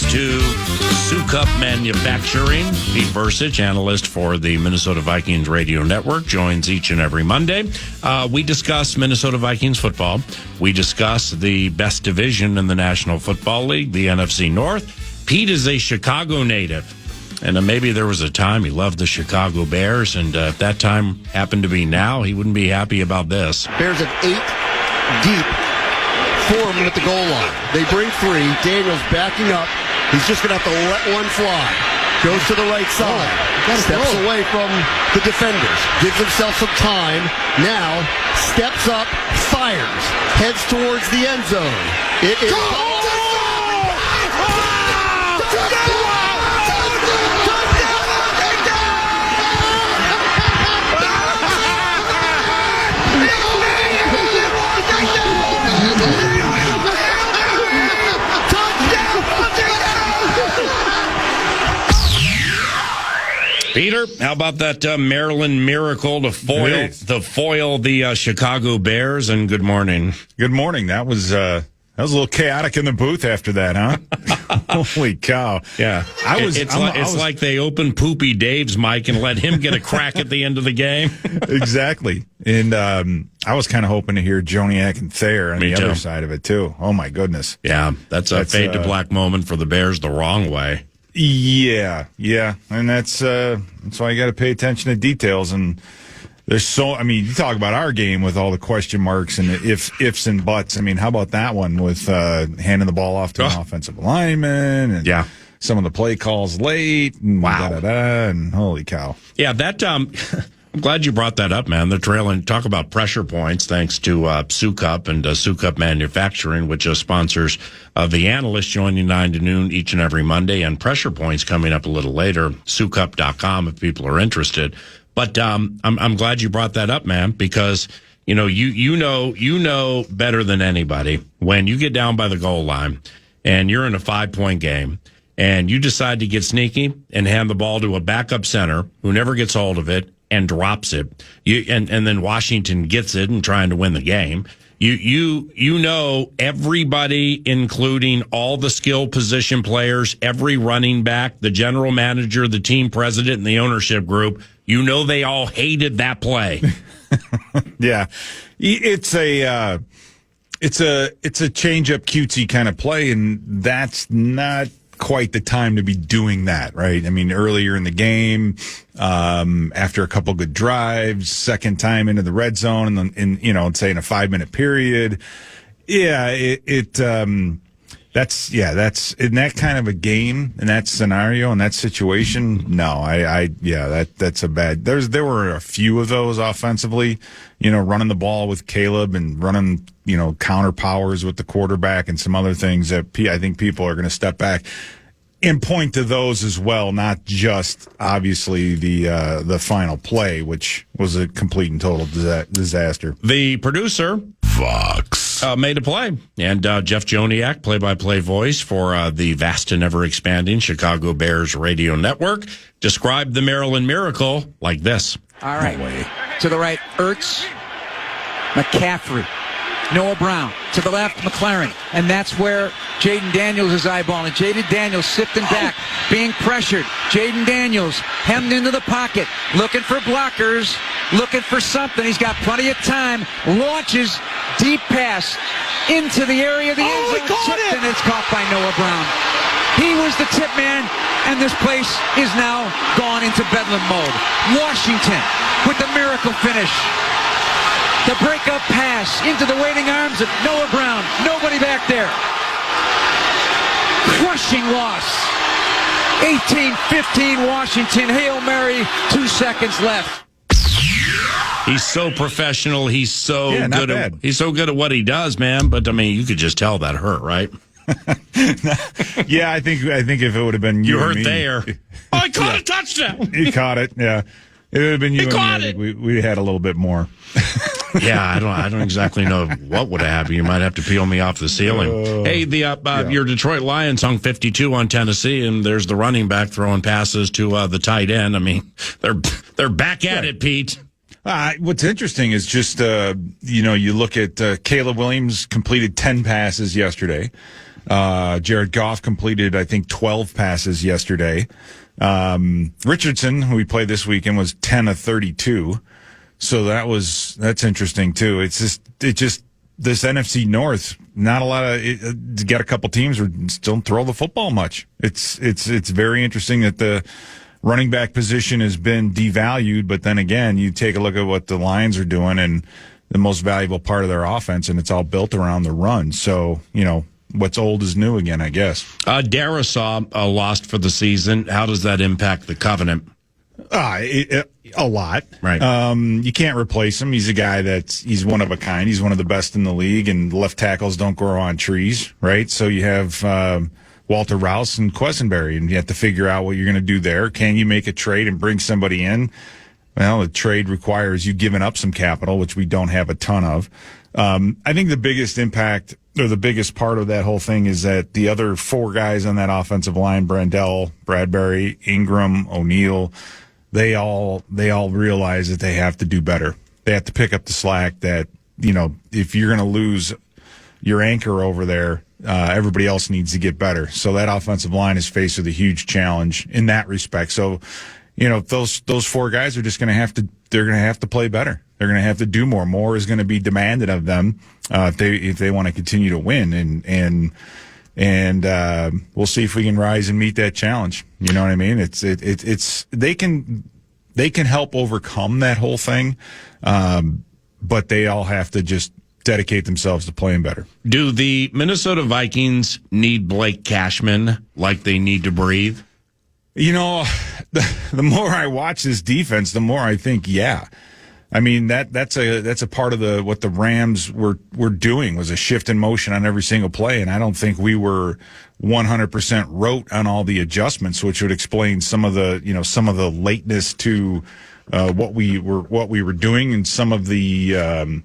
to Sukup Manufacturing. Pete Bercich, analyst for the Minnesota Vikings radio network, joins each and every Monday. We discuss Minnesota Vikings football. We discuss the best division in the National Football League, the NFC North. Pete is a Chicago native. And maybe there was a time he loved the Chicago Bears, and if that time happened to be now, he wouldn't be happy about this. Bears have 8 deep, 4 of them at the goal line. They bring 3. Daniels backing up. He's just going to have to let one fly. Goes to the right side. Steps away from the defenders. Gives himself some time. Now, steps up, fires. Heads towards the end zone. It is... Peter, how about that Maryland Miracle to foil the Chicago Bears? And good morning. Good morning. That was a little chaotic in the booth after that, huh? Holy cow! Yeah, it's like they opened Poopy Dave's mic and let him get a crack at the end of the game. Exactly, and I was kind of hoping to hear Joniak and Thayer on the other side of it too. Oh my goodness! Yeah, that's a fade to black moment for the Bears the wrong way. Yeah, and that's why you got to pay attention to details. And there's you talk about our game with all the question marks and the ifs and buts. I mean, how about that one with handing the ball off to an offensive lineman and some of the play calls late and and holy cow. Yeah, that I'm glad you brought that up, man. They're trailing. Talk about pressure points thanks to Sukup and Sukup Manufacturing, which sponsors the Analyst, joining 9 to noon each and every Monday, and pressure points coming up a little later, sukup.com if people are interested. But I'm glad you brought that up, man, because you know better than anybody when you get down by the goal line and you're in a 5-point game and you decide to get sneaky and hand the ball to a backup center who never gets hold of it and drops it. And then Washington gets it and trying to win the game. You know everybody, including all the skill position players, every running back, the general manager, the team president, and the ownership group. You know they all hated that play. Yeah, it's a change up cutesy kind of play, and that's not quite the time to be doing that, right? I mean, earlier in the game, after a couple good drives, second time into the red zone, and then say in a 5-minute period. Yeah, that's in that kind of a game, in that scenario, in that situation. No, that's a bad. There were a few of those offensively, running the ball with Caleb and running, counter powers with the quarterback and some other things that I think people are going to step back and point to those as well, not just obviously the final play, which was a complete and total disaster. The producer, Fox, made a play, and Jeff Joniak, play-by-play voice for the vast and ever-expanding Chicago Bears radio network, described the Maryland Miracle like this. All right, to the right, Ertz, McCaffrey, Noah Brown. To the left, McLaren. And that's where Jaden Daniels is eyeballing. Jaden Daniels sifting back, being pressured. Jaden Daniels hemmed into the pocket, looking for blockers, looking for something. He's got plenty of time. Launches, deep pass into the area of the end zone. Tipped, and it's caught by Noah Brown. He was the tip man, and this place is now gone into bedlam mode. Washington with the miracle finish. The breakup pass into the waiting arms of Noah Brown. Nobody back there. Crushing loss. 18-15 Washington. Hail Mary. 2 seconds left. He's so professional. He's so good. He's so good at what he does, man. But I mean, you could just tell that hurt, right? Yeah, I think if it would have been you hurt me, there. Oh, he caught a touchdown. He caught it. Yeah, it would have been you. He caught it. We had a little bit more. Yeah, I don't exactly know what would have happened. You might have to peel me off the ceiling. Hey, your Detroit Lions hung 52 on Tennessee, and there's the running back throwing passes to the tight end. I mean, they're back at it, Pete. What's interesting is just you look at Caleb Williams completed 10 passes yesterday. Jared Goff completed, I think, 12 passes yesterday. Richardson, who we played this weekend, was 10 of 32. So that's interesting too. It's just this NFC North, not a lot of to get a couple teams who don't throw the football much. It's very interesting that the running back position has been devalued, but then again, you take a look at what the Lions are doing and the most valuable part of their offense, and it's all built around the run. So, what's old is new again, I guess. Darisaw lost for the season. How does that impact the Covenant? A lot. Right. You can't replace him. He's a guy he's one of a kind. He's one of the best in the league, and left tackles don't grow on trees, right? So you have Walter Rouse and Quessenberry, and you have to figure out what you're going to do there. Can you make a trade and bring somebody in? Well, a trade requires you giving up some capital, which we don't have a ton of. I think the biggest impact or the biggest part of that whole thing is that the other four guys on that offensive line, Brandell, Bradbury, Ingram, O'Neal, they all realize that they have to do better. They have to pick up the slack that, if you're going to lose your anchor over there, everybody else needs to get better. So that offensive line is faced with a huge challenge in that respect. So, those four guys are just going to have to, they're going to have to play better. They're going to have to do more. More is going to be demanded of them if they want to continue to win. And we'll see if we can rise and meet that challenge. You know what I mean? It's they can help overcome that whole thing, but they all have to just dedicate themselves to playing better. Do the Minnesota Vikings need Blake Cashman like they need to breathe? The more I watch this defense, the more I think, yeah. I mean, that's a part of what the Rams were doing was a shift in motion on every single play, and I don't think we were 100% rote on all the adjustments, which would explain some of the lateness to what we were doing, and some of the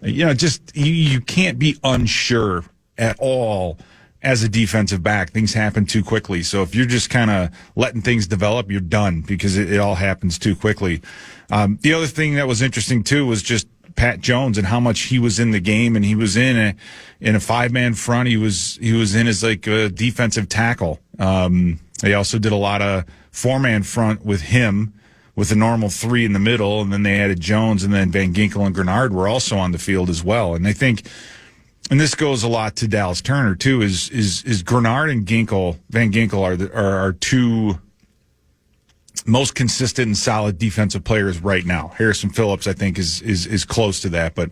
you can't be unsure at all. As a defensive back, things happen too quickly. So if you're just kind of letting things develop, you're done because it all happens too quickly. The other thing that was interesting too was just Pat Jones and how much he was in the game, and he was in a 5-man front. He was in as like a defensive tackle. They also did a lot of 4-man front with him, with a normal 3 in the middle, and then they added Jones, and then Van Ginkel and Grenard were also on the field as well. And I think. And this goes a lot to Dallas Turner too. Is Grenard and Van Ginkel are our two most consistent and solid defensive players right now. Harrison Phillips, I think, is close to that, but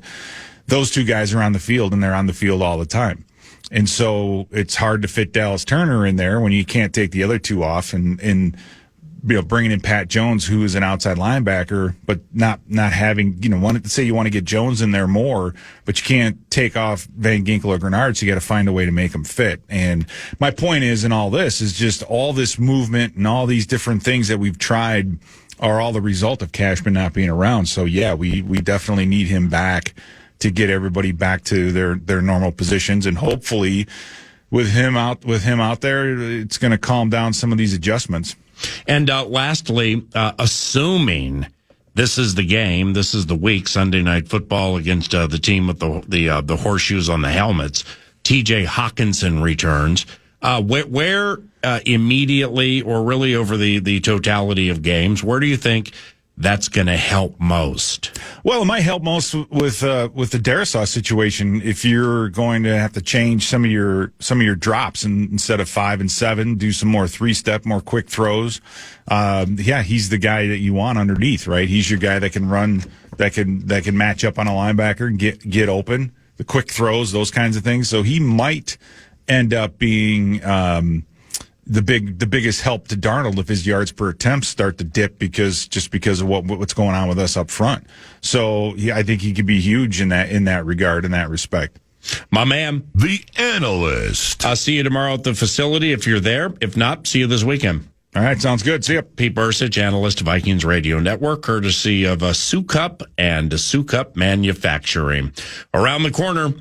those two guys are on the field, and they're on the field all the time. And so it's hard to fit Dallas Turner in there when you can't take the other two off, and bringing in Pat Jones, who is an outside linebacker, but not having, say you want to get Jones in there more, but you can't take off Van Ginkel or Grenard, so you got to find a way to make them fit. And my point is, in all this, is just all this movement and all these different things that we've tried are all the result of Cashman not being around. So yeah, we definitely need him back to get everybody back to their normal positions, and hopefully with him out there, it's going to calm down some of these adjustments. And lastly, assuming this is the game, this is the week, Sunday Night Football against the team with the horseshoes on the helmets, T.J. Hawkinson returns. Where immediately, or really over the totality of games, where do you think that's going to help most? Well, it might help most with the Darisaw situation. If you're going to have to change some of your drops, and instead of 5 and 7, do some more 3-step, more quick throws. He's the guy that you want underneath, right? He's your guy that can run, that can match up on a linebacker and get open. The quick throws, those kinds of things. So he might end up being the biggest help to Darnold if his yards per attempt start to dip because of what's going on with us up front. So I think he could be huge in that regard, in that respect. My man, the analyst. I'll see you tomorrow at the facility if you're there. If not, see you this weekend. All right, sounds good. See ya. Pete Bercich, analyst, Vikings Radio Network, courtesy of Sukup and Sukup Manufacturing. Around the corner,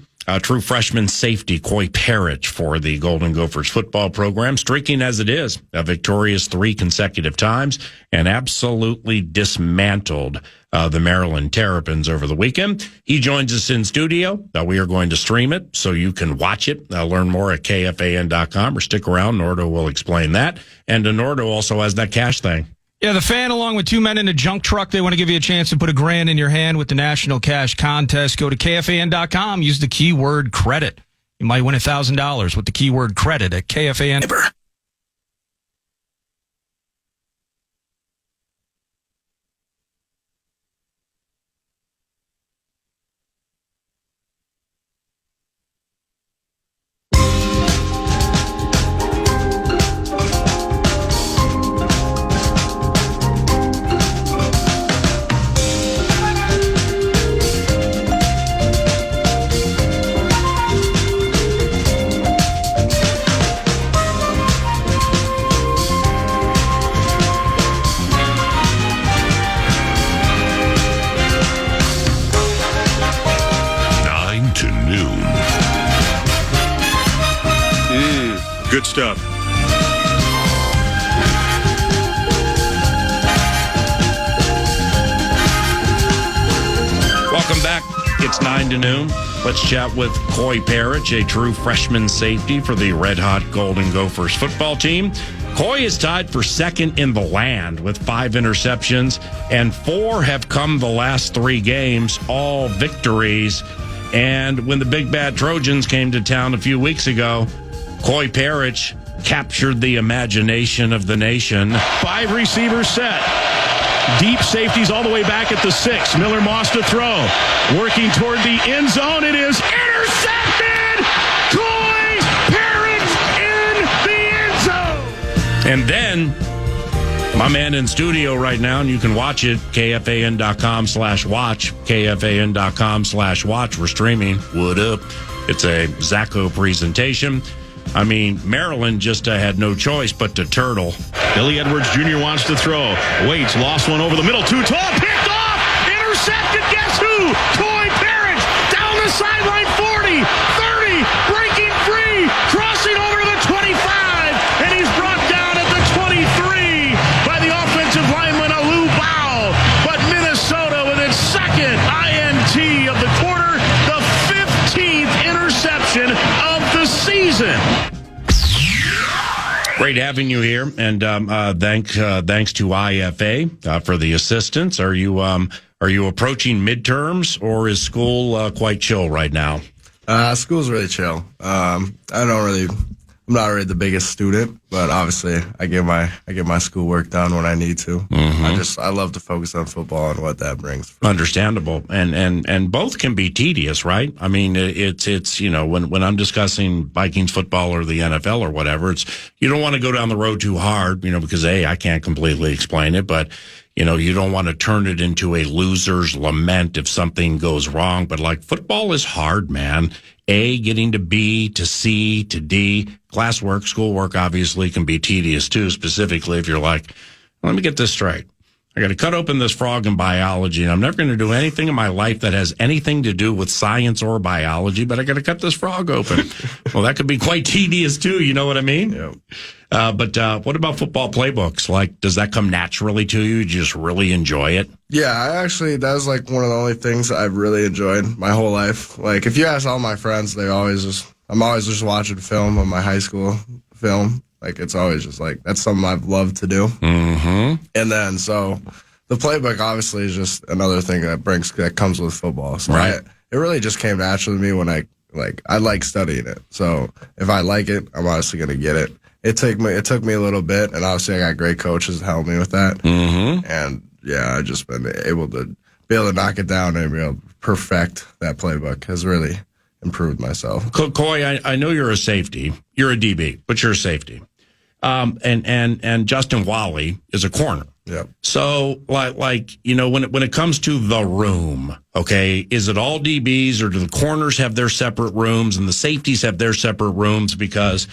true freshman safety Koi Perich for the Golden Gophers football program, streaking as it is, a victorious 3 consecutive times, and absolutely dismantled the Maryland Terrapins over the weekend. He joins us in studio. We are going to stream it so you can watch it. Learn more at KFAN.com or stick around. Nordo will explain that. And Nordo also has that cash thing. Yeah, the Fan, along with two men in a junk truck, they want to give you a chance to put $1,000 in your hand with the National Cash Contest. Go to KFAN.com. Use the keyword credit. You might win $1,000 with the keyword credit at KFAN. 9 to noon. Good stuff. Welcome back. It's 9 to noon. Let's chat with Koi Perich, a true freshman safety for the red-hot Golden Gophers football team. Koi is tied for second in the land with 5 interceptions, and 4 have come the last 3 games, all victories. And when the Big Bad Trojans came to town a few weeks ago, Koi Perich captured the imagination of the nation. 5 receivers set. Deep safeties all the way back at the 6. Miller Moss to throw. Working toward the end zone. It is intercepted! Koi Perich in the end zone! And then, my man in studio right now, and you can watch it, KFAN.com/watch, KFAN.com/watch. We're streaming. What up? It's a Zacco presentation. I mean, Maryland just had no choice but to turtle. Billy Edwards Jr. wants to throw. Waits, lost one over the middle. Too tall. Picked off! Intercepted. Guess who? Koi Perich down the sideline. 40, 30, breaking free, crossing over to the 25, and he's brought down at the 23 by the offensive lineman Alou Bao. But Minnesota with its second INT of the quarter, the 15th interception of the season. Great having you here, and thanks to IFA for the assistance. Are you approaching midterms, or is school quite chill right now? School's really chill. I'm not really the biggest student, but obviously I get my schoolwork done when I need to. I love to focus on football and what that brings. Understandable, and both can be tedious, right? I mean, it's when I'm discussing Vikings football or the NFL or whatever, it's you don't want to go down the road too hard, because I can't completely explain it, but you don't want to turn it into a loser's lament if something goes wrong. But like football is hard, man. Getting to B to C to D. Classwork, schoolwork obviously can be tedious too, specifically if you're like, let me get this straight. I got to cut open this frog in biology, and I'm never going to do anything in my life that has anything to do with science or biology, but I got to cut this frog open. Well, that could be quite tedious too. You know what I mean? Yeah. But what about football playbooks? Like, does that come naturally to you? Do you just really enjoy it? Yeah, that was like one of the only things I've really enjoyed my whole life. Like, if you ask all my friends, I'm always just watching film on my high school film. Like, it's always just like, that's something I've loved to do. Mm-hmm. And then, so the playbook obviously is just another thing that comes with football. So right. It really just came naturally to me when I like studying it. So if I like it, I'm obviously going to get it. It took me a little bit, and obviously I got great coaches to help me with that. Mm-hmm. And yeah, I've just been able to knock it down and be able to perfect that playbook has really improved myself. Koi, I know you're a safety. You're a DB, but you're a safety. And Justin Wally is a corner. Yep. So when it comes to the room, okay, is it all DBs, or do the corners have their separate rooms and the safeties have their separate rooms? Because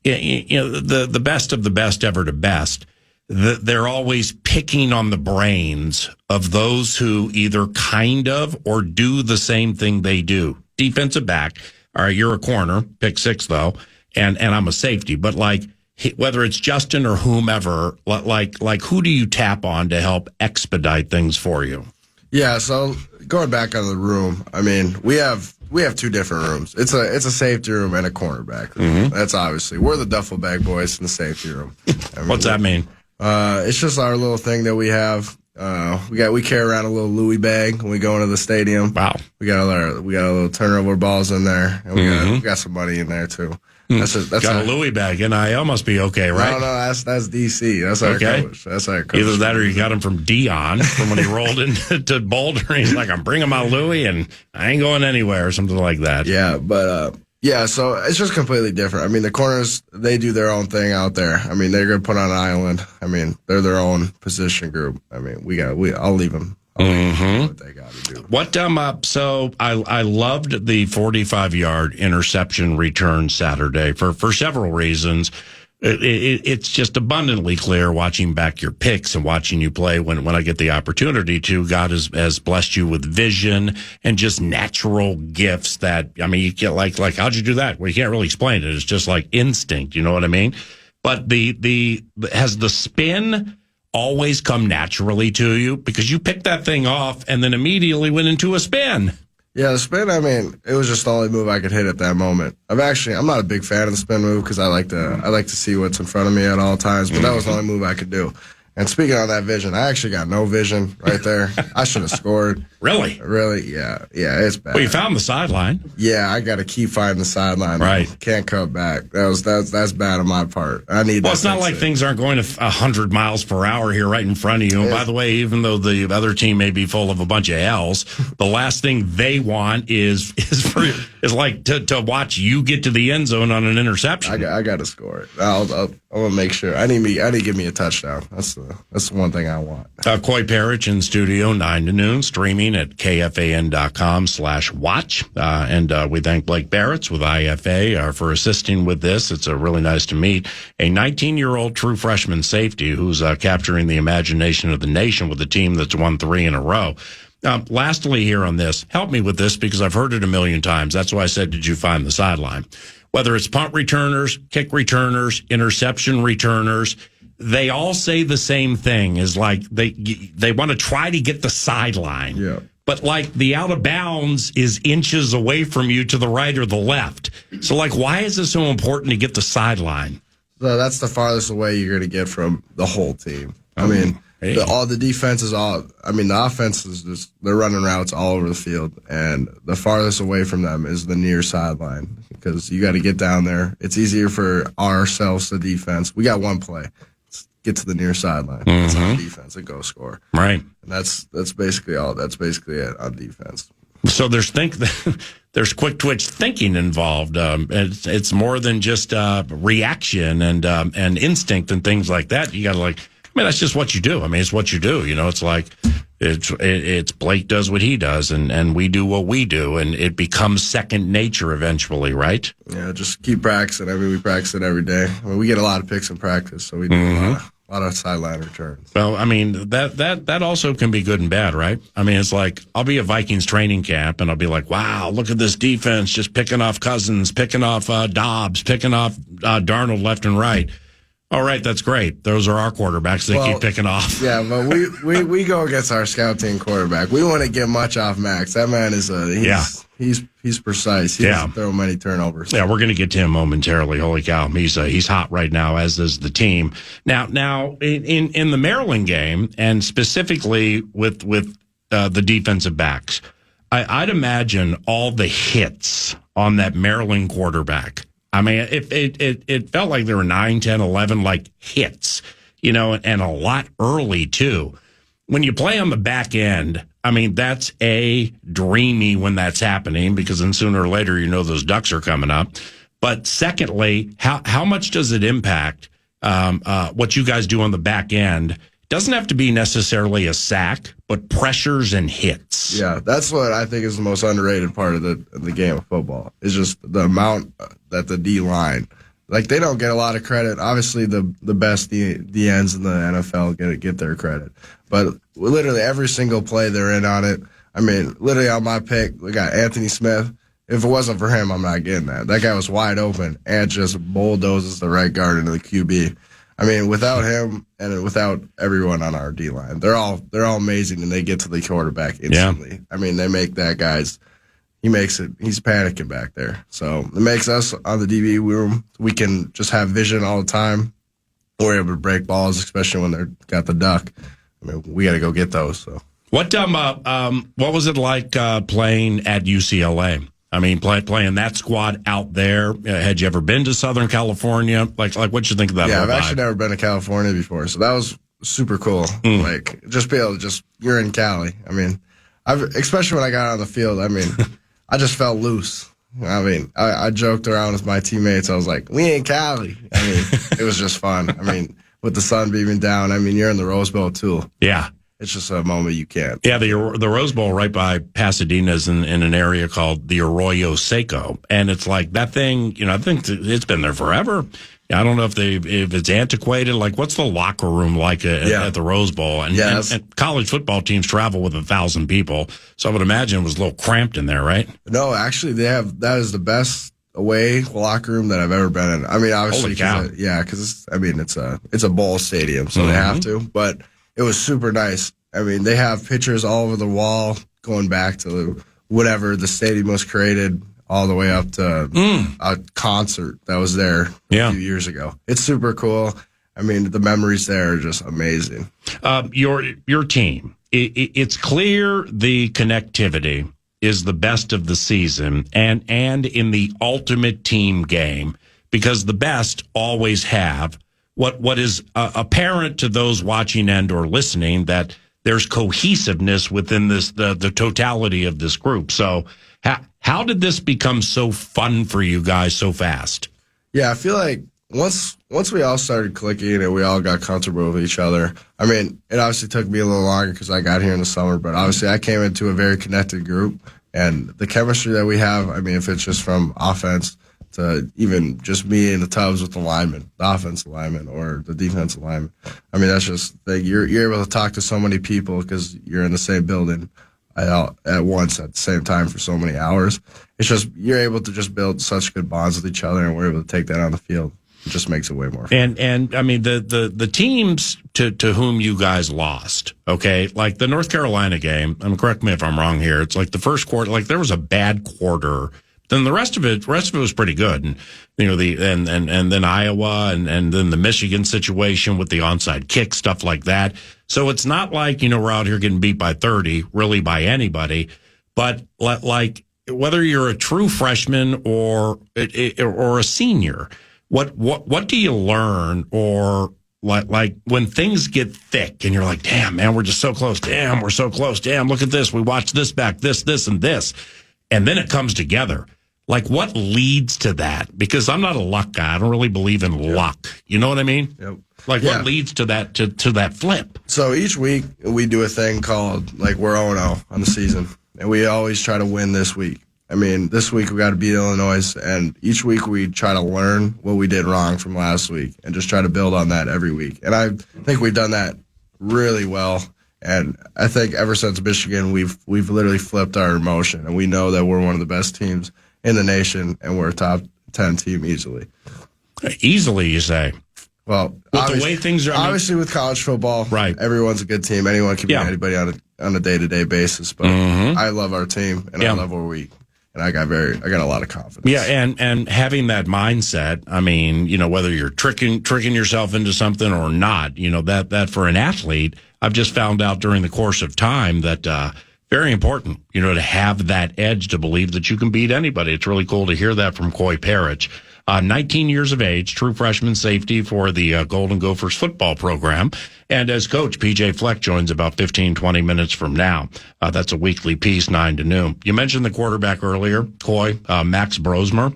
the best of the best ever to best, they're always picking on the brains of those who either kind of or do the same thing they do. Defensive back, all right, you're a corner, pick 6 though, and I'm a safety, but like, whether it's Justin or whomever, like who do you tap on to help expedite things for you? Yeah, so going back on the room, I mean, we have two different rooms. It's a safety room and a cornerback room. That's obviously we're the duffel bag boys in the safety room. I mean, What's that mean? It's just our little thing that we have. We carry around a little Louis bag when we go into the stadium. Wow. We got a little turnover balls in there, and we got some money in there too. That's Got a Louis bag, NIL must be okay, right? No, that's DC. That's our coach. That's our coach. Either that or you got him from Dion from when he rolled into Boulder. He's like, I'm bringing my Louis and I ain't going anywhere or something like that. Yeah, but so it's just completely different. I mean, the corners, they do their own thing out there. I mean, they're going to put on an island. I mean, they're their own position group. I mean, I'll leave them. What they got to do. So I loved the 45-yard interception return Saturday for several reasons. It's just abundantly clear watching back your picks and watching you play when I get the opportunity to. God has blessed you with vision and just natural gifts that, I mean, you get like how'd you do that? Well, you can't really explain it. It's just like instinct. You know what I mean? But has the spin always come naturally to you? Because you picked that thing off and then immediately went into a spin. Yeah, the spin, I mean, it was just the only move I could hit at that moment. I'm not a big fan of the spin move because I like to see what's in front of me at all times, but that was the only move I could do. And speaking of that vision, I actually got no vision right there. I should have scored. Really? Really? Yeah, it's bad. Well, you found the sideline. Yeah, I got to keep finding the sideline. Right. Can't cut back. That's bad on my part. I need. Well, it's not like things aren't going to 100 miles per hour here right in front of you. And by the way, even though the other team may be full of a bunch of L's, the last thing they want is like to watch you get to the end zone on an interception. I got to score it. I'm gonna make sure. I need to give me a touchdown. That's the one thing I want. Koi Perich in studio 9 to noon, streaming at KFAN.com/watch. And we thank Blake Barretts with IFA for assisting with this. It's really nice to meet a 19-year-old true freshman safety who's capturing the imagination of the nation with a team that's won 3 in a row. Lastly here on this, help me with this because I've heard it a million times. That's why I said, did you find the sideline? Whether it's punt returners, kick returners, interception returners, they all say the same thing is like they want to try to get the sideline. Yeah. But like the out of bounds is inches away from you to the right or the left. So like, why is it so important to get the sideline? So that's the farthest away you're going to get from the whole team. I mean, the defense is the offense is just, they're running routes all over the field, and the farthest away from them is the near sideline because you got to get down there. It's easier for ourselves, the defense. We got one play. Get to the near sideline. It's on defense and go score. Right. And that's basically all. That's basically it on defense. So there's quick twitch thinking involved. It's more than just reaction and instinct and things like that. You got to that's just what you do. I mean, it's what you do. You know, it's like it's Blake does what he does, and we do what we do, and it becomes second nature eventually, right? Yeah, just keep practicing. I mean, we practice it every day. I mean, we get a lot of picks in practice, so we do a lot of sideline returns. Well, I mean, that also can be good and bad, right? I mean, it's like I'll be at Vikings training camp, and I'll be like, wow, look at this defense, just picking off Cousins, picking off Dobbs, picking off Darnold left and right. All right, that's great. Those are our quarterbacks. They keep picking off. Yeah, but we go against our scout team quarterback. We wouldn't get much off Max. That man is he's precise. He doesn't throw many turnovers. Yeah, we're going to get to him momentarily. Holy cow, he's hot right now, as is the team. Now in the Maryland game, and specifically with the defensive backs, I'd imagine all the hits on that Maryland quarterback. I mean, it felt like there were 9, 10, 11 like hits, and a lot early too. When you play on the back end, I mean, that's dreamy when that's happening because then sooner or later, those ducks are coming up. But secondly, how much does it impact what you guys do on the back end? Doesn't have to be necessarily a sack, but pressures and hits. Yeah, that's what I think is the most underrated part of the game of football. Is just the amount that the D line, like they don't get a lot of credit. Obviously, the best D ends in the NFL get their credit, but literally every single play they're in on it. I mean, literally on my pick, we got Anthony Smith. If it wasn't for him, I'm not getting that. That guy was wide open and just bulldozes the right guard into the QB. I mean, without him and without everyone on our D line, they're all amazing, and they get to the quarterback instantly. Yeah. I mean, they make that guy's. He makes it. He's panicking back there, so it makes us on the DB room. We can just have vision all the time. We're able to break balls, especially when they're got the duck. I mean, we got to go get those. So, what was it like playing at UCLA? I mean, playing that squad out there. Had you ever been to Southern California? Like what you think of that? Yeah, I've actually never been to California before, so that was super cool. Like, just be able to you're in Cali. I mean, especially when I got on the field. I mean, I just felt loose. I mean, I joked around with my teammates. I was like, "We ain't Cali." I mean, it was just fun. I mean, with the sun beaming down. I mean, you're in the Rose Bowl too. Yeah. It's just a moment you can't. Yeah, the Rose Bowl right by Pasadena is in an area called the Arroyo Seco, and it's like that thing. I think it's been there forever. I don't know if it's antiquated. Like, what's the locker room like at the Rose Bowl? And college football teams travel with 1,000 people, so I would imagine it was a little cramped in there, right? No, actually, that is the best away locker room that I've ever been in. I mean, obviously, because it's a bowl stadium, so they have to, but. It was super nice. I mean, they have pictures all over the wall going back to whatever the stadium was created, all the way up to a concert that was there a few years ago. It's super cool. I mean, the memories there are just amazing. Your team, it's clear the connectivity is the best of the season and in the ultimate team game, because the best always have what is apparent to those watching and or listening, that there's cohesiveness within the totality of this group. So how did this become so fun for you guys so fast? Yeah, I feel like once we all started clicking and we all got comfortable with each other, I mean, it obviously took me a little longer because I got here in the summer, but obviously I came into a very connected group, and the chemistry that we have, I mean, if it's just from offense to even just me in the tubs with the lineman, the offensive lineman or the defensive lineman. I mean, that's just you're able to talk to so many people because you're in the same building at once at the same time for so many hours. It's just you're able to just build such good bonds with each other, and we're able to take that on the field. It just makes it way more fun. And I mean the teams to whom you guys lost, okay, like the North Carolina game. Correct me if I'm wrong here. It's like the first quarter, like there was a bad quarter. Then the rest of it was pretty good, and and then Iowa and then the Michigan situation with the onside kick, stuff like that. So it's not like we're out here getting beat by 30, really, by anybody. But like whether you're a true freshman or a senior, what do you learn, or like when things get thick and you're like, damn man, we're just so close. Damn, we're so close. Damn, look at this. We watched this back, this, and this, and then it comes together. Like, what leads to that? Because I'm not a luck guy. I don't really believe in luck. You know what I mean? Yep. Like, what leads to that to that flip? So each week we do a thing called, like, we're 0-0 on the season, and we always try to win this week. I mean, this week we got to beat Illinois, and each week we try to learn what we did wrong from last week and just try to build on that every week. And I think we've done that really well. And I think ever since Michigan, we've literally flipped our emotion, and we know that we're one of the best teams in the nation, and we're a top 10 team easily. Easily, you say? Well, with the way things are, obviously with college football, right? Everyone's a good team. Anyone can beat anybody on a day-to-day basis. But I love our team, and I love where we. And I got a lot of confidence. Yeah, and having that mindset. I mean, whether you're tricking yourself into something or not, that for an athlete, I've just found out during the course of time that. Very important, to have that edge to believe that you can beat anybody. It's really cool to hear that from Koi Perich. 19 years of age, true freshman safety for the Golden Gophers football program. And as coach, PJ Fleck joins about 15, 20 minutes from now. That's a weekly piece, 9 to noon. You mentioned the quarterback earlier, Koi, Max Brosmer.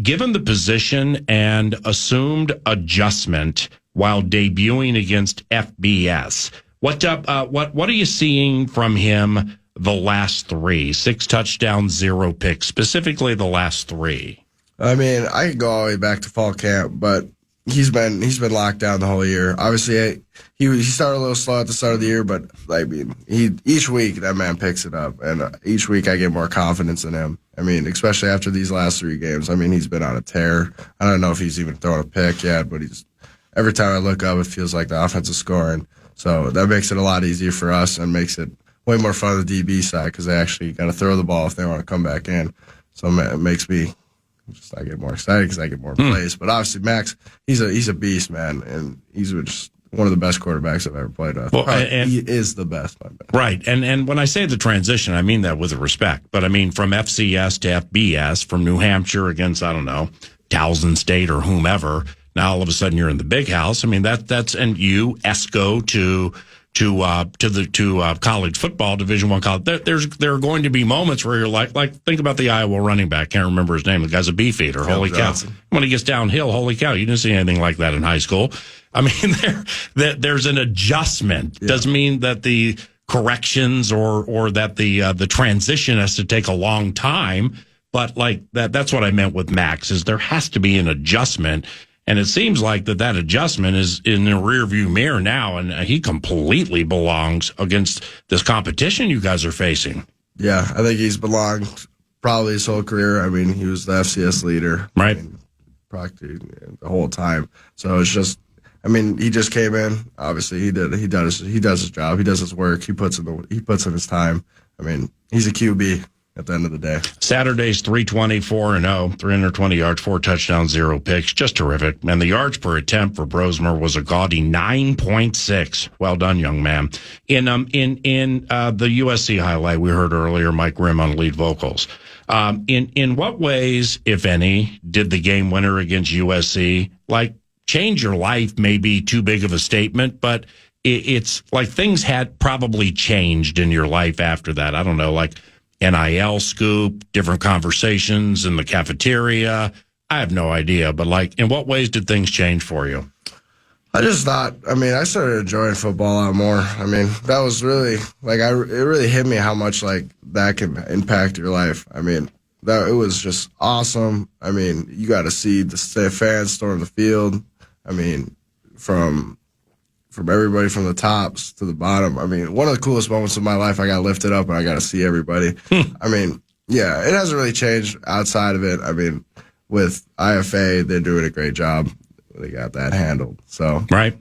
Given the position and assumed adjustment while debuting against FBS, what are you seeing from him the last 3? 6 touchdowns, 0 picks, specifically the last 3. I mean, I could go all the way back to fall camp, but he's been locked down the whole year. Obviously, he started a little slow at the start of the year, but I mean, each week that man picks it up, and each week I get more confidence in him. I mean, especially after these last 3 games. I mean, he's been on a tear. I don't know if he's even thrown a pick yet, but every time I look up, it feels like the offense is scoring. So that makes it a lot easier for us and makes it way more fun on the DB side because they actually got to throw the ball if they want to come back in. So it makes me I get more excited because I get more plays. But obviously, Max, he's a beast, man, and he's just one of the best quarterbacks I've ever played with. Well, and he is the best, my man. Right. And when I say the transition, I mean that with respect. But I mean from FCS to FBS, from New Hampshire against, I don't know, Towson State or whomever. Now all of a sudden you're in the big house. I mean that's and you ESCO to college football, Division I college. There are going to be moments where you're like think about the Iowa running back. Can't remember his name. The guy's a beef eater. Holy cow! When he gets downhill, holy cow! You didn't see anything like that in high school. I mean, there's an adjustment. Yeah. Doesn't mean that the corrections or that the transition has to take a long time. But like that's what I meant with Max is there has to be an adjustment. And it seems like that adjustment is in the rearview mirror now, and he completely belongs against this competition you guys are facing. Yeah, I think he's belonged probably his whole career. I mean, he was the FCS leader, right? I mean, practically the whole time. So it's just, I mean, he just came in. Obviously, he does his job. He does his work. He puts in his time. I mean, he's a QB. At the end of the day. Saturday's 320, 4-0, 320 yards, 4 touchdowns, 0 picks. Just terrific. And the yards per attempt for Brosmer was a gaudy 9.6. Well done, young man. In the USC highlight we heard earlier, Mike Grimm on lead vocals. In what ways, if any, did the game winner against USC change your life? Maybe too big of a statement, but it's like things had probably changed in your life after that. I don't know, like NIL scoop, different conversations in the cafeteria. I have no idea, but in what ways did things change for you? I just thought, I started enjoying football a lot more. I mean, that was really, it really hit me how much, that can impact your life. I mean, it was just awesome. I mean, you got to see the fans storm the field. I mean, from everybody from the tops to the bottom. I mean, one of the coolest moments of my life, I got lifted up and I got to see everybody. I mean, yeah, it hasn't really changed outside of it. I mean, with IFA, they're doing a great job. They got that handled. So, right.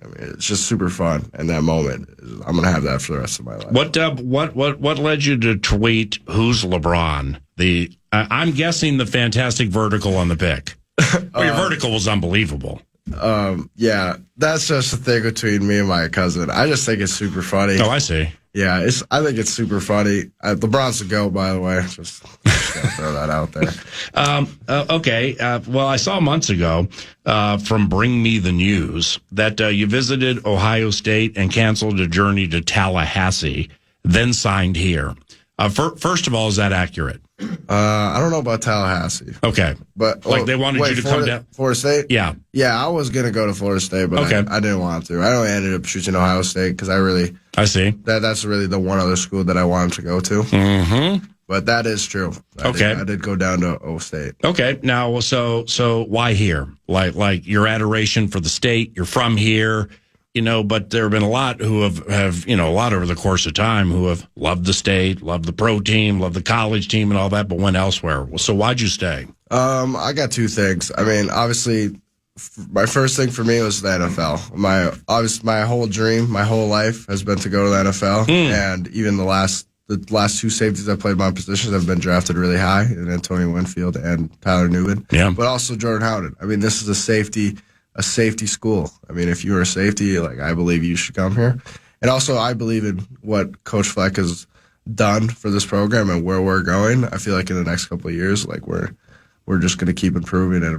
I mean, it's just super fun. And that moment, I'm going to have that for the rest of my life. What led you to tweet, "Who's LeBron"? I'm guessing the fantastic vertical on the pick. Your vertical was unbelievable. Yeah, that's just a thing between me and my cousin. I just think it's super funny. Oh, I see. Yeah, I think it's super funny. LeBron's the GOAT, by the way. Just gotta throw that out there. Okay. Well, I saw months ago from Bring Me the News that you visited Ohio State and canceled a journey to Tallahassee, then signed here. First of all, is that accurate? I don't know about Tallahassee. Okay. But they wanted you to come down. Florida State? Yeah. Yeah, I was going to go to Florida State, but okay. I didn't want to. I only ended up choosing Ohio State because I see. That's really the one other school that I wanted to go to. Mm-hmm. But that is true. I did go down to Ohio State. Okay. Now, so why here? Like your adoration for the state, you're from here. But there have been a lot who have a lot over the course of time who have loved the state, loved the pro team, loved the college team and all that, but went elsewhere. So why'd you stay? I got two things. I mean, obviously, my first thing for me was the NFL. My whole dream, my whole life has been to go to the NFL. And even the last two safeties I played my positions have been drafted really high, in Antonio Winfield and Tyler Newman. Yeah. But also Jordan Howden. I mean, this is a safety school. I mean, if you're a safety, I believe you should come here. And also, I believe in what Coach Fleck has done for this program and where we're going. I feel like in the next couple of years, we're just going to keep improving, and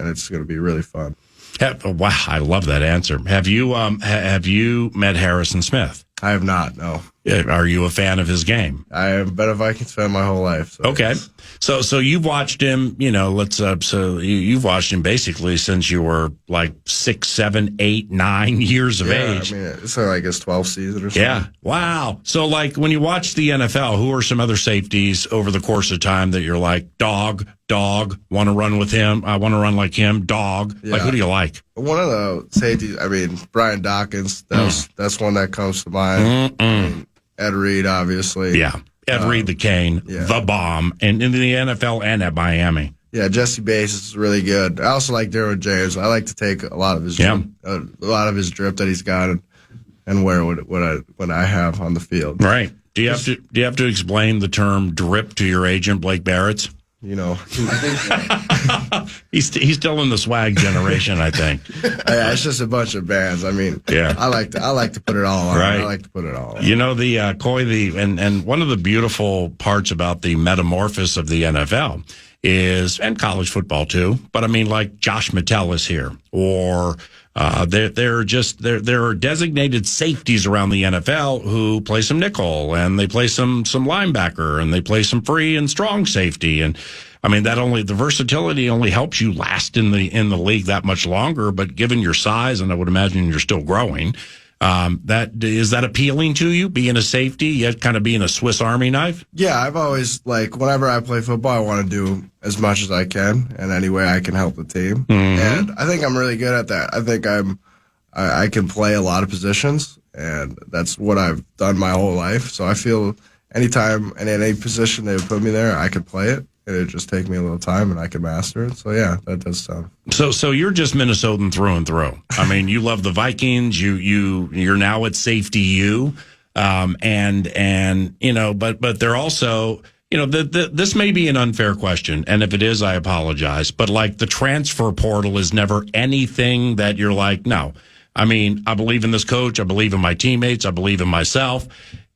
it's going to be really fun. Wow, I love that answer. Have you met Harrison Smith? I have not, no. Are you a fan of his game? I have been a Vikings fan my whole life. So okay. So you've watched him, you've watched him basically since you were 6, 7, 8, 9 years of age. I mean, it's his 12th season or something. Yeah. Wow. So when you watch the NFL, who are some other safeties over the course of time that you're like, dog, want to run with him? I want to run like him, dog. Yeah. Who do you like? One of the safeties, Brian Dawkins, that's one that comes to mind. Ed Reed, obviously. Yeah. Ed Reed, the cane, the bomb, and in the NFL and at Miami. Yeah, Jesse Bates is really good. I also like Derwin James. I like to take a lot of his drip that he's got and wear what I have on the field. Right. Do you have to explain the term drip to your agent, Blake Barrett? You know, he's still in the swag generation, I think. Yeah, it's just a bunch of bands. I mean, yeah, I like to put it all on. Right. I like to put it all on. You know, the Koi, and one of the beautiful parts about the metamorphosis of the NFL is, and college football too, but I mean, like Josh Metellus here, or there are designated safeties around the NFL who play some nickel, and they play some linebacker, and they play some free and strong safety. And I mean, the versatility only helps you last in the league that much longer. But given your size, and I would imagine you're still growing, is that appealing to you, being a safety, yet kind of being a Swiss Army knife? Yeah, I've always, whenever I play football, I want to do as much as I can, and any way I can help the team. Mm-hmm. And I think I'm really good at that. I think I can play a lot of positions, and that's what I've done my whole life. So I feel anytime and in any position they would put me there, I could play it. It would just take me a little time, and I could master it. So yeah, that does sound. So you're just Minnesotan through and through. I mean, you love the Vikings. You're now at safety and you know, but they're also, you know, this may be an unfair question, and if it is, I apologize. But like, the transfer portal is never anything that you're like, no. I mean, I believe in this coach. I believe in my teammates. I believe in myself.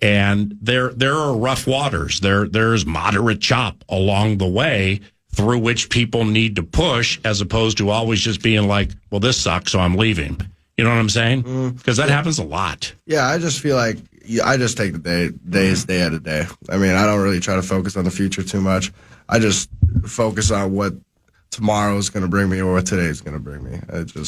And there are rough waters. There's moderate chop along the way through which people need to push, as opposed to always just being like, well, this sucks, so I'm leaving. You know what I'm saying? Because that happens a lot. Yeah, I just feel like I just take the day at a day. I mean, I don't really try to focus on the future too much. I just focus on what tomorrow is going to bring me or what today is going to bring me.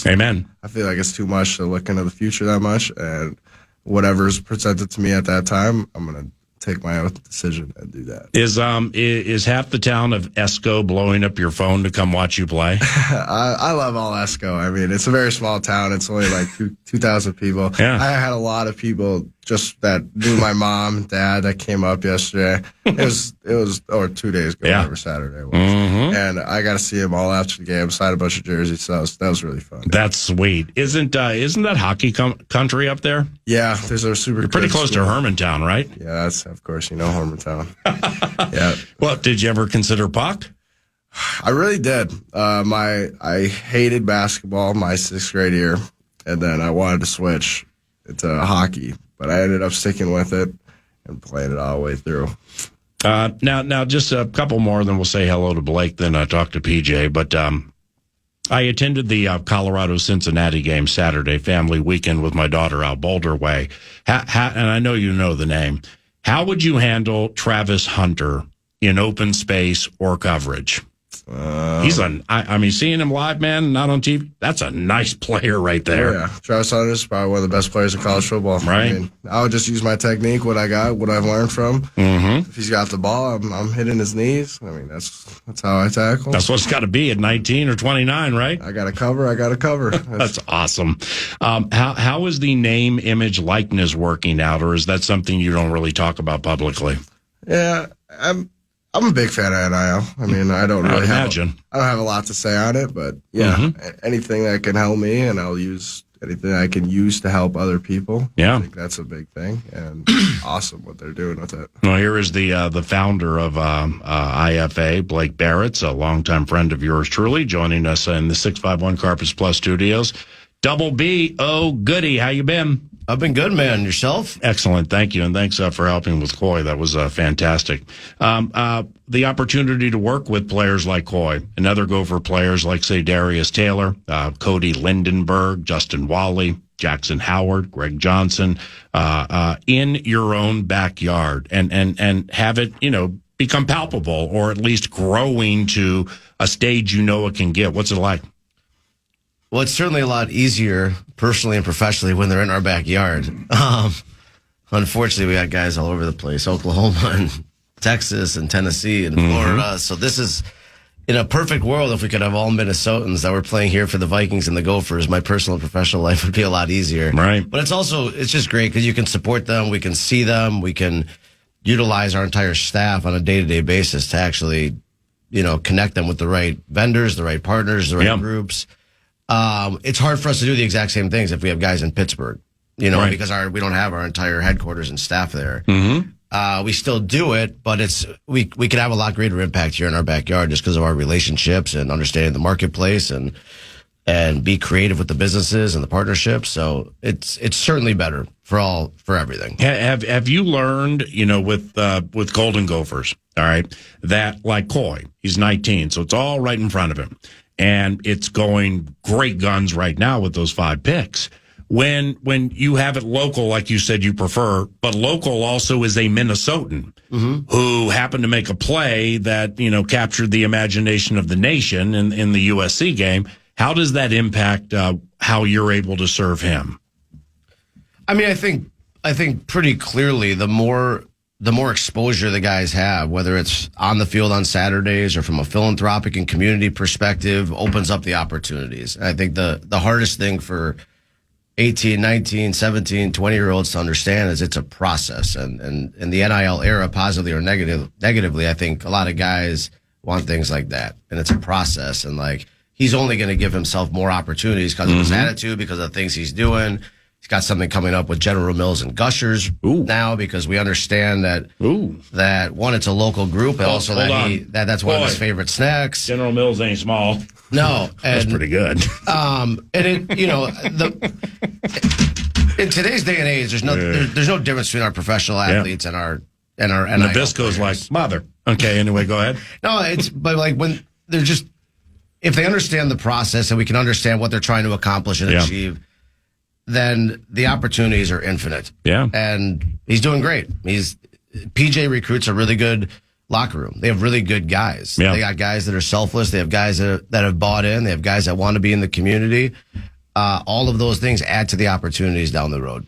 Amen. I feel like it's too much to look into the future that much, and whatever's presented to me at that time, I'm going to take my own decision and do that. Is half the town of Esco blowing up your phone to come watch you play? I love all Esco. I mean, it's a very small town. It's only like 2,000 people. Yeah. I had a lot of people just that knew my mom and dad that came up yesterday. It was or 2 days ago, whatever Saturday was. Mm-hmm. And I got to see them all after the game, signed a bunch of jerseys. So that was really fun. That's sweet. Isn't that hockey country up there? Yeah, there's a super. You're pretty close to Hermantown, right? Yeah, that's, of course, you know, Hermantown. Yeah. Well, did you ever consider puck? I really did. I hated basketball my 6th grade year, and then I wanted to switch into hockey, but I ended up sticking with it and playing it all the way through. Now, just a couple more, then we'll say hello to Blake, then talk to PJ. But I attended the Colorado-Cincinnati game Saturday, family weekend with my daughter out Boulder Way. And I know you know the name. How would you handle Travis Hunter in open space or coverage? I mean, seeing him live, man, not on TV, that's a nice player right there. Yeah, Travis Hunter is probably one of the best players in college football. Right. I mean, I would just use my technique, what I got, what I've learned from. Mm-hmm. If he's got the ball, I'm hitting his knees. I mean, that's how I tackle. That's what it's got to be at 19 or 29, right? I got to cover. That's awesome. How is the name, image, likeness working out, or is that something you don't really talk about publicly? Yeah, I'm a big fan of NIL. I mean, I don't have a lot to say on it, but yeah, anything that can help me, and I'll use anything I can use to help other people. Yeah, I think that's a big thing, and awesome what they're doing with it. Well, here is the founder of IFA, Blake Barrett, a longtime friend of yours truly, joining us in the 651 Carpets Plus studios. Double B, oh goody, how you been? I've been good, man. Yourself? Excellent. Thank you. And thanks for helping with Koi. That was fantastic. The opportunity to work with players like Koi and other Gopher players like, say, Darius Taylor, Cody Lindenberg, Justin Wally, Jackson Howard, Greg Johnson, in your own backyard and have it, you know, become palpable or at least growing to a stage you know it can get. What's it like? Well, it's certainly a lot easier personally and professionally when they're in our backyard. Unfortunately, we got guys all over the place, Oklahoma and Texas and Tennessee and Florida. So this is, in a perfect world, if we could have all Minnesotans that were playing here for the Vikings and the Gophers, my personal and professional life would be a lot easier. Right. But it's just great because you can support them, we can see them, we can utilize our entire staff on a day-to-day basis to actually connect them with the right vendors, the right partners, the right groups. It's hard for us to do the exact same things if we have guys in Pittsburgh, because we don't have our entire headquarters and staff there. We still do it, but we could have a lot greater impact here in our backyard just because of our relationships and understanding the marketplace and be creative with the businesses and the partnerships. So it's certainly better for everything. Have you learned, with Golden Gophers, all right, that like Koi, he's 19, so it's all right in front of him. And it's going great guns right now with those 5 picks. When you have it local, like you said you prefer, but local also is a Minnesotan who happened to make a play that, captured the imagination of the nation in the USC game. How does that impact how you're able to serve him? I mean, I think pretty clearly the more exposure the guys have, whether it's on the field on Saturdays or from a philanthropic and community perspective, opens up the opportunities. I think the hardest thing for 18, 19, 17, 20-year-olds to understand is it's a process. And in the NIL era, positively or negatively, I think a lot of guys want things like that. And it's a process. And he's only going to give himself more opportunities because of his attitude, because of the things he's doing. He's got something coming up with General Mills and Gushers now because we understand that one, it's a local group, and also that's one of his favorite snacks. General Mills ain't small. No, that's pretty good. In today's day and age, there's no difference between our professional athletes and our Nabisco's like mother. Okay, anyway, go ahead. No, but when they're just, if they understand the process and we can understand what they're trying to accomplish and achieve, then the opportunities are infinite. Yeah. And he's doing great. PJ recruits a really good locker room. They have really good guys. Yeah. They got guys that are selfless. They have guys that have bought in. They have guys that want to be in the community. All of those things add to the opportunities down the road.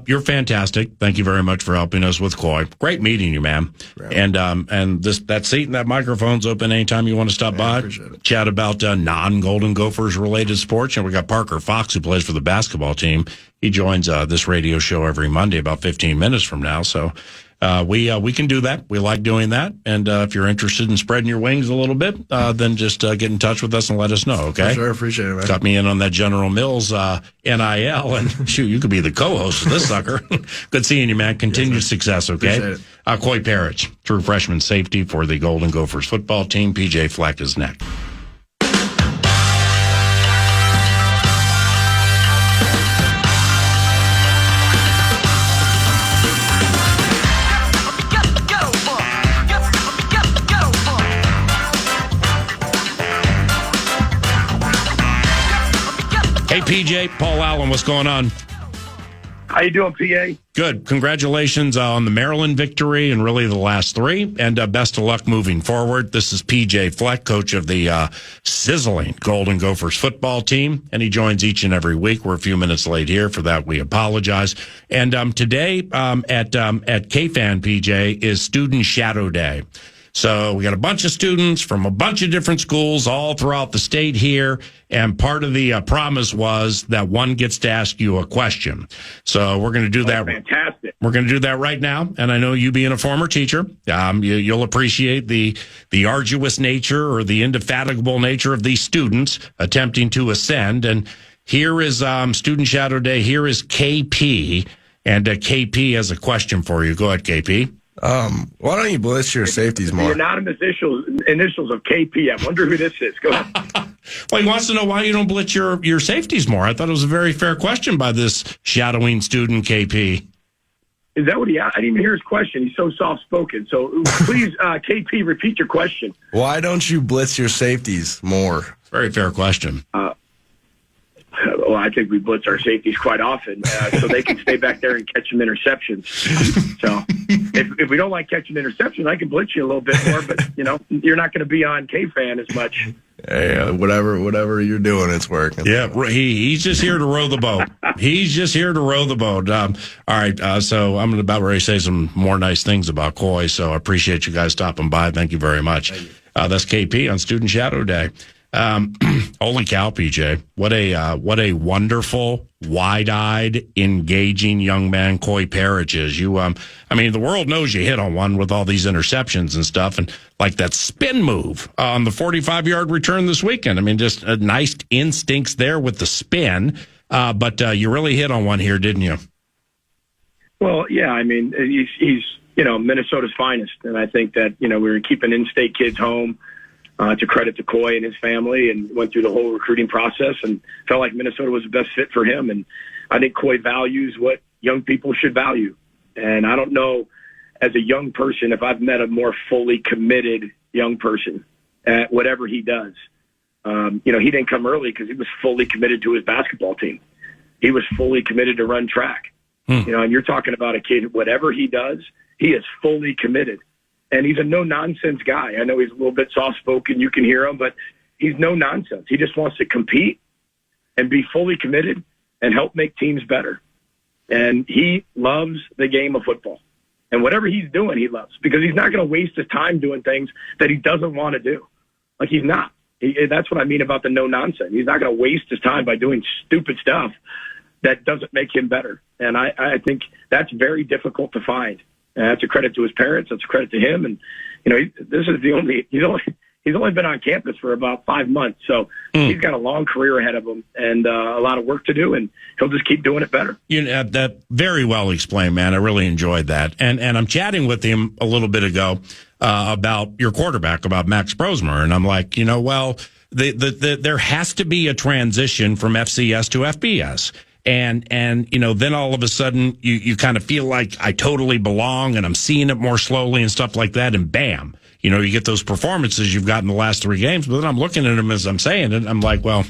You're fantastic. Thank you very much for helping us with Koi. Great meeting you, man. Right. And that seat and that microphone's open anytime you want to stop by. Chat about non-Golden Gophers related sports. And we got Parker Fox, who plays for the basketball team. He joins this radio show every Monday about 15 minutes from now. So we can do that. We like doing that. And if you're interested in spreading your wings a little bit, then just get in touch with us and let us know, okay? For sure, appreciate it, man. Got me in on that General Mills NIL, and shoot, you could be the co-host of this sucker. Good seeing you, man. Continued success, okay? Koi Perich, true freshman safety for the Golden Gophers football team. PJ Fleck is next. Hey, PJ, Paul Allen, what's going on? How you doing, PA? Good. Congratulations on the Maryland victory and really the last 3, and best of luck moving forward. This is PJ Fleck, coach of the sizzling Golden Gophers football team, and he joins each and every week. We're a few minutes late here. For that, we apologize. And today at KFAN, PJ, is Student Shadow Day. So we got a bunch of students from a bunch of different schools all throughout the state here, and part of the promise was that one gets to ask you a question. So we're going to do that. Fantastic. We're going to do that right now, and I know you being a former teacher, you'll appreciate the arduous nature or the indefatigable nature of these students attempting to ascend. And here is Student Shadow Day. Here is KP, and KP has a question for you. Go ahead, KP. Why don't you blitz your safeties more? You're not initials of KP. I wonder who this is. Go ahead. Well, he wants to know why you don't blitz your safeties more. I thought it was a very fair question by this shadowing student, KP. Is that what I didn't even hear his question. He's so soft-spoken. So please, KP, repeat your question. Why don't you blitz your safeties more? Very fair question. Well, I think we blitz our safeties quite often so they can stay back there and catch some interceptions. So if we don't like catching interceptions, I can blitz you a little bit more, but, you're not going to be on KFAN as much. Hey, whatever you're doing, it's working. Yeah, he's just here to row the boat. He's just here to row the boat. All right, so I'm about ready to say some more nice things about Koi, so I appreciate you guys stopping by. Thank you very much. That's KP on Student Shadow Day. Holy cow, PJ! What a wonderful, wide-eyed, engaging young man Koi Perich is. I mean, the world knows you hit on one with all these interceptions and stuff, and like that spin move on the 45-yard return this weekend. I mean, just nice instincts there with the spin. But you really hit on one here, didn't you? Well, yeah. I mean, he's Minnesota's finest, and I think that we were keeping in-state kids home. To credit to Koi and his family, and went through the whole recruiting process and felt like Minnesota was the best fit for him. And I think Koi values what young people should value. And I don't know, as a young person, if I've met a more fully committed young person at whatever he does. He didn't come early because he was fully committed to his basketball team. He was fully committed to run track. And you're talking about a kid, whatever he does, he is fully committed. And he's a no-nonsense guy. I know he's a little bit soft-spoken. You can hear him, but he's no-nonsense. He just wants to compete and be fully committed and help make teams better. And he loves the game of football. And whatever he's doing, he loves, because he's not going to waste his time doing things that he doesn't want to do. Like, he's not. That's what I mean about the no-nonsense. He's not going to waste his time by doing stupid stuff that doesn't make him better. And I think that's very difficult to find. And that's a credit to his parents. That's a credit to him. And, this is he's only been on campus for about 5 months. So he's got a long career ahead of him and a lot of work to do. And he'll just keep doing it better. That very well explained, man. I really enjoyed that. And I'm chatting with him a little bit ago about your quarterback, about Max Brosmer. And I'm like, there has to be a transition from FCS to FBS. And then all of a sudden you kind of feel like I totally belong and I'm seeing it more slowly and stuff like that. And bam, you get those performances you've got in the last 3 games. But then I'm looking at them as I'm saying it. I'm like, well,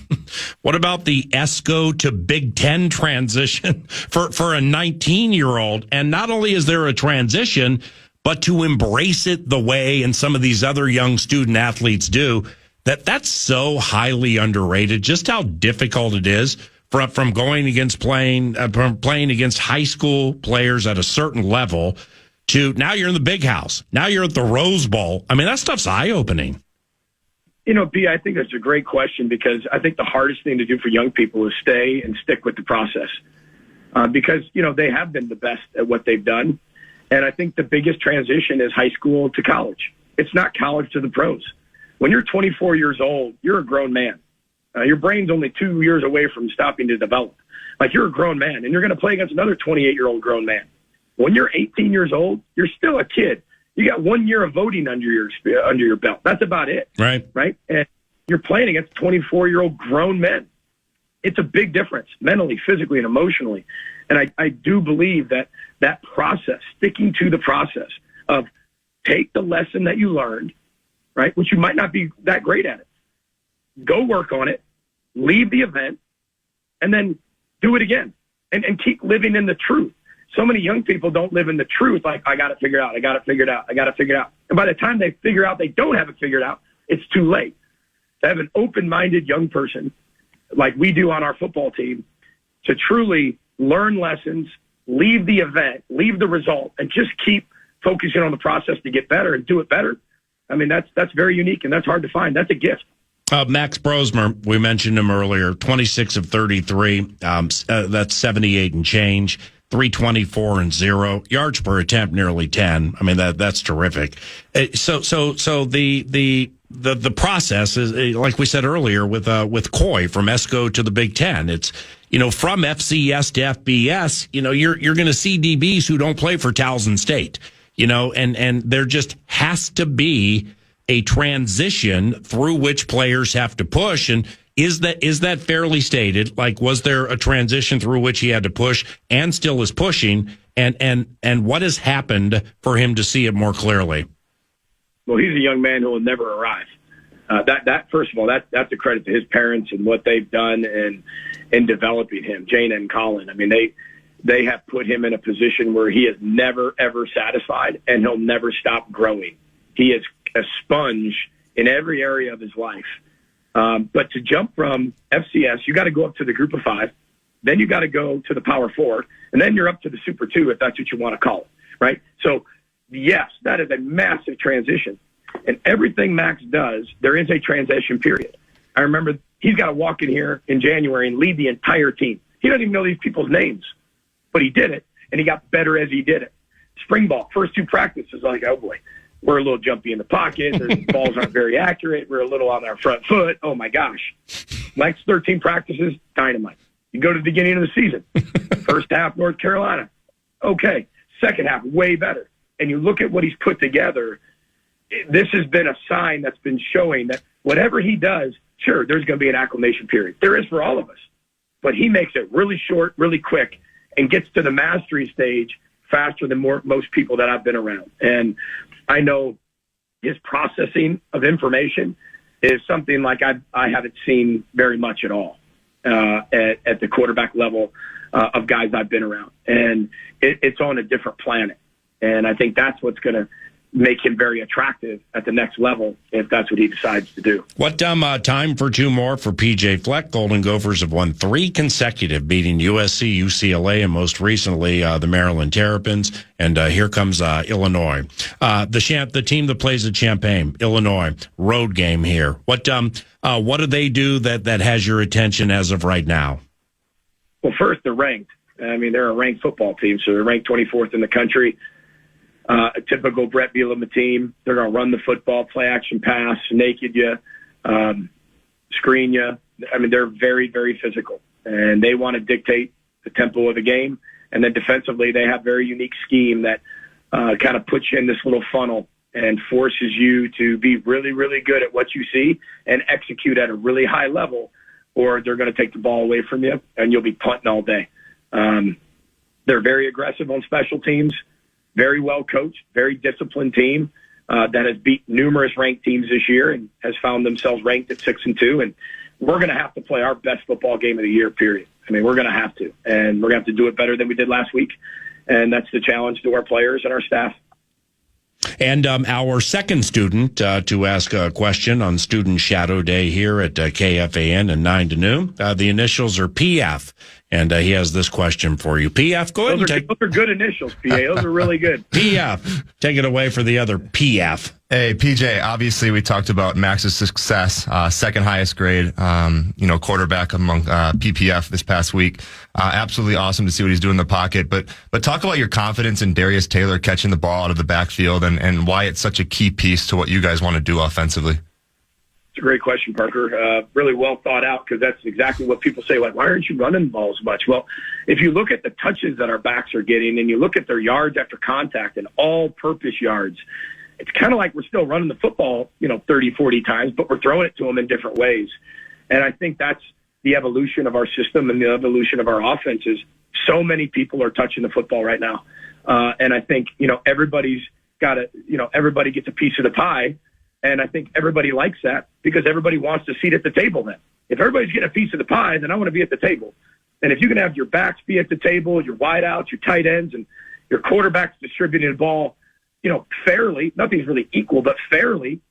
what about the ESCO to Big Ten transition for a 19-year-old? And not only is there a transition, but to embrace it the way and some of these other young student athletes do, that's so highly underrated, just how difficult it is. From going against playing against high school players at a certain level to now you're in the big house. Now you're at the Rose Bowl. I mean, that stuff's eye-opening. B, I think that's a great question, because I think the hardest thing to do for young people is stay and stick with the process. Because, they have been the best at what they've done. And I think the biggest transition is high school to college. It's not college to the pros. When you're 24 years old, you're a grown man. Your brain's only 2 years away from stopping to develop. Like, you're a grown man, and you're going to play against another 28-year-old grown man. When you're 18 years old, you're still a kid. You got 1 year of voting under your belt. That's about it. Right. And you're playing against 24-year-old grown men. It's a big difference, mentally, physically, and emotionally. And I do believe that process, sticking to the process of take the lesson that you learned, right, which you might not be that great at it. Go work on it, leave the event, and then do it again and keep living in the truth. So many young people don't live in the truth. Like, I got it figured out. I got it figured out. I got it figured out. And by the time they figure out they don't have it figured out, it's too late. To have an open-minded young person like we do on our football team to truly learn lessons, leave the event, leave the result, and just keep focusing on the process to get better and do it better. I mean, that's very unique, and that's hard to find. That's a gift. Max Brosmer, we mentioned him earlier, 26 of 33. That's 78 and change, 324 and 0 yards per attempt, nearly 10. I mean, that's terrific. So the process is, like we said earlier, with Koi from ESCO to the Big Ten. It's, from FCS to FBS, you're going to see DBs who don't play for Towson State, and there just has to be a transition through which players have to push. And is that fairly stated? Like, was there a transition through which he had to push and still is pushing? And what has happened for him to see it more clearly? Well, he's a young man who will never arrive. That first of all, that's a credit to his parents and what they've done in developing him, Jane and Colin. I mean, they have put him in a position where he is never, ever satisfied, and he'll never stop growing. He is a sponge in every area of his life. But to jump from FCS, you got to go up to the Group of 5, then you got to go to the Power 4, and then you're up to the Super 2, if that's what you want to call it, right? So, yes, that is a massive transition. And everything Max does, there is a transition period. I remember he's got to walk in here in January and lead the entire team. He doesn't even know these people's names, but he did it, and he got better as he did it. Spring ball, first 2 practices, like, oh boy, we're a little jumpy in the pocket. The balls aren't very accurate. We're a little on our front foot. Oh my gosh. Next 13 practices, dynamite. You go to the beginning of the season. First half, North Carolina. Okay. Second half, way better. And you look at what he's put together. This has been a sign that's been showing that whatever he does, sure, there's going to be an acclimation period. There is for all of us. But he makes it really short, really quick, and gets to the mastery stage faster than most people that I've been around. And I know his processing of information is something like I haven't seen very much at all at the quarterback level of guys I've been around. And it's on a different planet. And I think that's what's going to make him very attractive at the next level if that's what he decides to do. What time for 2 more for PJ Fleck? Golden Gophers have won 3 consecutive, beating USC, UCLA, and most recently the Maryland Terrapins. And here comes Illinois. The team that plays at Champaign, Illinois, road game here. What do they do that has your attention as of right now? Well, first, they're ranked. I mean, they're a ranked football team, so they're ranked 24th in the country. A typical Brett Bielema team. They're going to run the football, play action pass, naked you, screen you. I mean, they're very, very physical, and they want to dictate the tempo of the game. And then defensively, they have very unique scheme that kind of puts you in this little funnel and forces you to be really, really good at what you see and execute at a really high level, or they're going to take the ball away from you, and you'll be punting all day. They're very aggressive on special teams. Very well coached, very disciplined team that has beat numerous ranked teams this year and has found themselves ranked at 6-2. And we're going to have to play our best football game of the year, period. I mean, we're going to have to. And we're going to have to do it better than we did last week. And that's the challenge to our players and our staff. And our second student to ask a question on Student Shadow Day here at KFAN and 9 to noon. The initials are PF. And he has this question for you. PF, go ahead. Those are good initials, PA. Those are really good. PF, take it away for the other PF. Hey, PJ, obviously we talked about Max's success, second highest grade, quarterback among PPF this past week. Absolutely awesome to see what he's doing in the pocket. But talk about your confidence in Darius Taylor catching the ball out of the backfield and why it's such a key piece to what you guys want to do offensively. It's a great question, Parker. Really well thought out, because that's exactly what people say, like, why aren't you running balls much? Well, if you look at the touches that our backs are getting and you look at their yards after contact and all-purpose yards, it's kind of like we're still running the football, 30, 40 times, but we're throwing it to them in different ways. And I think that's the evolution of our system and the evolution of our offense is so many people are touching the football right now. And I think, everybody's got to, everybody gets a piece of the pie. And I think everybody likes that because everybody wants a seat at the table then. If everybody's getting a piece of the pie, then I want to be at the table. And if you can have your backs be at the table, your wideouts, your tight ends, and your quarterbacks distributing the ball, fairly, nothing's really equal, but fairly,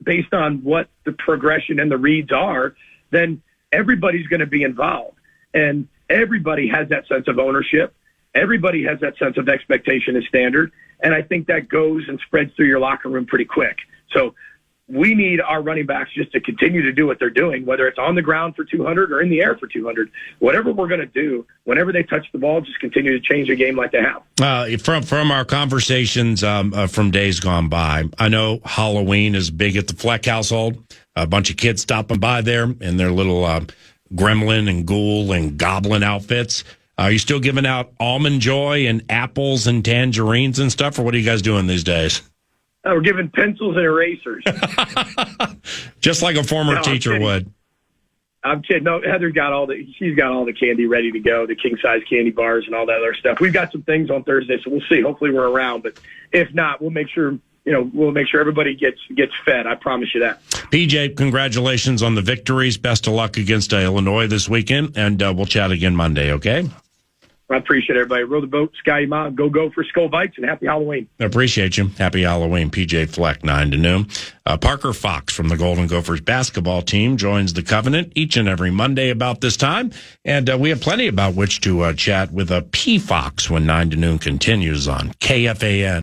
based on what the progression and the reads are, then everybody's going to be involved. And everybody has that sense of ownership. Everybody has that sense of expectation and standard. And I think that goes and spreads through your locker room pretty quick. So we need our running backs just to continue to do what they're doing, whether it's on the ground for 200 or in the air for 200. Whatever we're going to do, whenever they touch the ball, just continue to change the game like they have. From our conversations from days gone by, I know Halloween is big at the Fleck household. A bunch of kids stopping by there in their little gremlin and ghoul and goblin outfits. Are you still giving out almond joy and apples and tangerines and stuff, or what are you guys doing these days? We're giving pencils and erasers. Just like a former teacher would. I'm kidding. No, Heather's got she's got all the candy ready to go, the king size candy bars and all that other stuff. We've got some things on Thursday, so we'll see. Hopefully we're around, but if not, we'll make sure everybody gets fed. I promise you that. PJ, congratulations on the victories. Best of luck against Illinois this weekend, and we'll chat again Monday, okay? I appreciate everybody. Row the boat, Sky Mom, go Gophers, Skull Vikes, and happy Halloween. Appreciate you. Happy Halloween. PJ Fleck, 9 to noon. Parker Fox from the Golden Gophers basketball team joins the Covenant each and every Monday about this time. And we have plenty about which to chat with P. Fox when 9 to noon continues on KFAN.